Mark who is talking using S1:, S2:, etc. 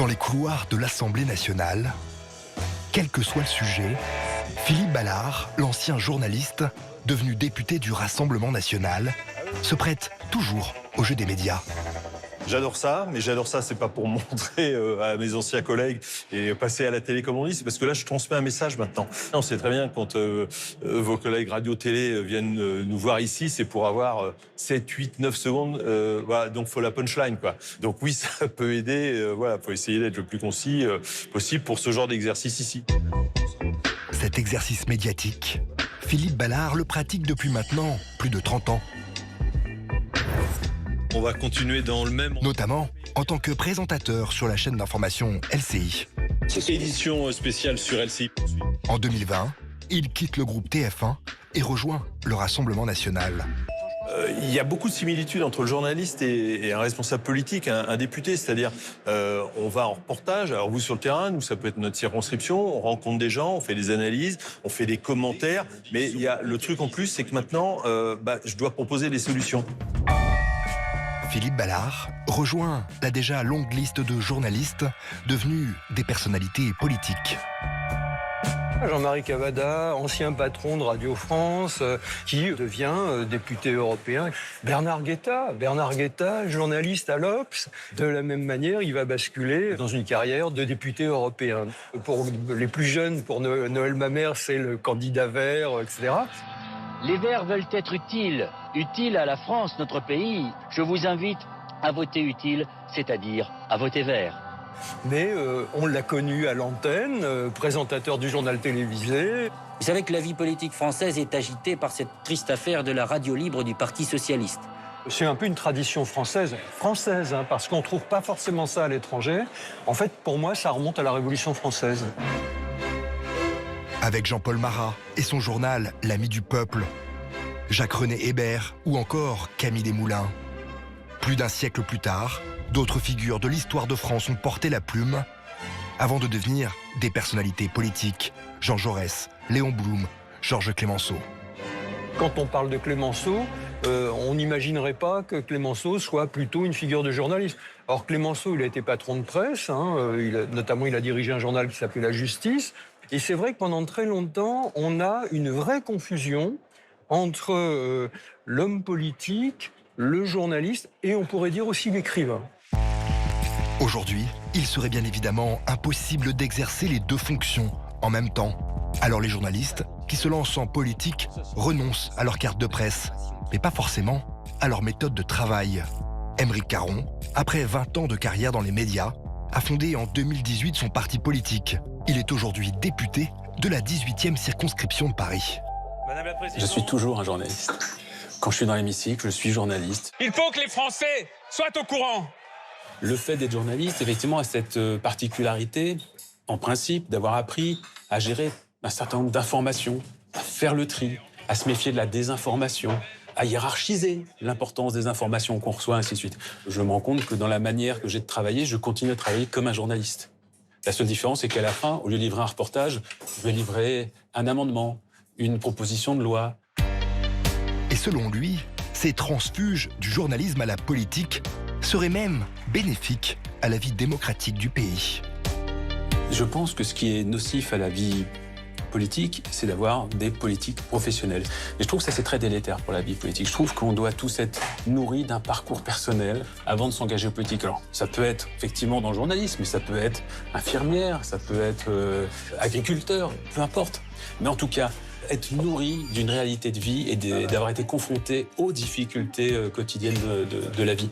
S1: Dans les couloirs de l'Assemblée nationale, quel que soit le sujet, Philippe Ballard, l'ancien journaliste, devenu député du Rassemblement national, se prête toujours au jeu des médias.
S2: J'adore ça, mais j'adore ça, c'est pas pour montrer à mes anciens collègues et passer à la télé comme on dit, c'est parce que là, je transmets un message maintenant. On sait très bien quand vos collègues radio-télé viennent nous voir ici, c'est pour avoir 7, 8, 9 secondes, voilà, donc faut la punchline, quoi. Donc oui, ça peut aider, voilà, faut essayer d'être le plus concis possible pour ce genre d'exercice ici.
S1: Cet exercice médiatique, Philippe Ballard le pratique depuis maintenant plus de 30 ans.
S2: On va continuer dans le même...
S1: Notamment en tant que présentateur sur la chaîne d'information LCI.
S2: C'est une édition spéciale sur LCI.
S1: En 2020, il quitte le groupe TF1 et rejoint le Rassemblement national.
S2: Il y a beaucoup de similitudes entre le journaliste et un responsable politique, un député. C'est-à-dire, on va en reportage. Alors vous, sur le terrain, nous, ça peut être notre circonscription. On rencontre des gens, on fait des analyses, on fait des commentaires. Mais il y a le truc en plus, c'est que maintenant, je dois proposer des solutions.
S1: Philippe Ballard rejoint la déjà longue liste de journalistes devenus des personnalités politiques.
S3: Jean-Marie Cavada, ancien patron de Radio France, qui devient député européen. Bernard Guetta, journaliste à l'Obs. De la même manière, il va basculer dans une carrière de député européen. Pour les plus jeunes, pour Noël Mamère, c'est le candidat vert, etc.
S4: Les Verts veulent être utiles à la France, notre pays. Je vous invite à voter utile, c'est-à-dire à voter vert.
S3: Mais on l'a connu à l'antenne, présentateur du journal télévisé.
S4: Vous savez que la vie politique française est agitée par cette triste affaire de la radio libre du Parti socialiste.
S3: C'est un peu une tradition française, parce qu'on ne trouve pas forcément ça à l'étranger. En fait, pour moi, ça remonte à la Révolution française.
S1: Avec Jean-Paul Marat et son journal L'Ami du Peuple, Jacques-René Hébert ou encore Camille Desmoulins. Plus d'un siècle plus tard, d'autres figures de l'histoire de France ont porté la plume avant de devenir des personnalités politiques. Jean Jaurès, Léon Blum, Georges Clemenceau.
S3: Quand on parle de Clemenceau, on n'imaginerait pas que Clemenceau soit plutôt une figure de journaliste. Or, Clemenceau, il a été patron de presse, notamment il a dirigé un journal qui s'appelait La Justice. Et c'est vrai que pendant très longtemps, on a une vraie confusion entre l'homme politique, le journaliste et on pourrait dire aussi l'écrivain.
S1: Aujourd'hui, il serait bien évidemment impossible d'exercer les deux fonctions en même temps. Alors les journalistes qui se lancent en politique renoncent à leur carte de presse, mais pas forcément à leur méthode de travail. Aymeric Caron, après 20 ans de carrière dans les médias, a fondé en 2018 son parti politique. Il est aujourd'hui député de la 18e circonscription de Paris.
S5: Je suis toujours un journaliste. Quand je suis dans l'hémicycle, je suis journaliste.
S6: Il faut que les Français soient au courant.
S5: Le fait d'être journaliste, effectivement, a cette particularité, en principe, d'avoir appris à gérer un certain nombre d'informations, à faire le tri, à se méfier de la désinformation, à hiérarchiser l'importance des informations qu'on reçoit, ainsi de suite. Je me rends compte que dans la manière que j'ai de travailler, je continue à travailler comme un journaliste. La seule différence, c'est qu'à la fin, au lieu de livrer un reportage, je vais livrer un amendement, une proposition de loi.
S1: Et selon lui, ces transfuges du journalisme à la politique seraient même bénéfiques à la vie démocratique du pays.
S5: Je pense que ce qui est nocif à la vie politique, c'est d'avoir des politiques professionnels. Et je trouve que ça, c'est très délétère pour la vie politique. Je trouve qu'on doit tous être nourris d'un parcours personnel avant de s'engager en politique. Alors, ça peut être effectivement dans le journalisme, mais ça peut être infirmière, ça peut être agriculteur, peu importe. Mais en tout cas, être nourri d'une réalité de vie et d'avoir été confronté aux difficultés quotidiennes de la vie.